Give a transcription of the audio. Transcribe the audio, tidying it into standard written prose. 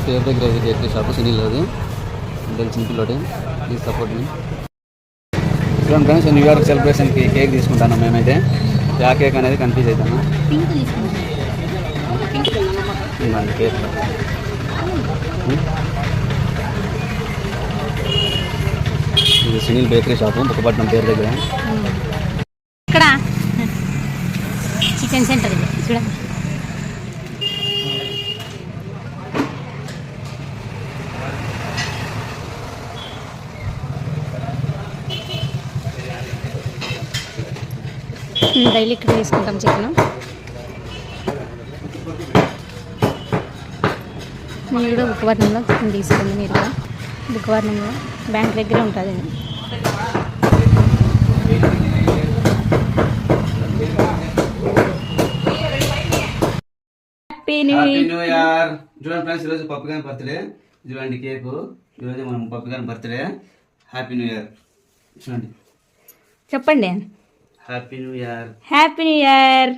పేరు దగ్గర అయితే బేకరీ షాపు సునీల్ అది తెలిసిన పిల్లోడి. ప్లీజ్ సపోర్ట్ మీ. చూడండి ఫ్రెండ్స్, న్యూ ఇయర్ సెలబ్రేషన్కి కేక్ తీసుకుంటాను మేమైతే. ఆ కేక్ అనేది కన్ఫ్యూజ్ అవుతాను. కేక్ ఇది సునీల్ బేకరీ షాపు బుక్కపట్నం పేరు దగ్గర. ఇక్కడ చికెన్ సెంటర్ చూడండి. డైలీ ఇక్కడ తీసుకుంటాం చికెన్. మీరు కూడా బుక్కపట్నంలో చికెన్ తీసుకోండి. మీరు కూడా బుక్కపట్నంలో బ్యాంక్ దగ్గర ఉంటుంది. Happy new year. చూడండి ఫ్రెండ్స్, ఈరోజు పప్పు గారి బర్త్డే. చూడండి కేకు. ఈరోజు మనం పప్పు గారి బర్త్డే. Happy new year. చూడండి చెప్పండి. Happy new year. Happy new year.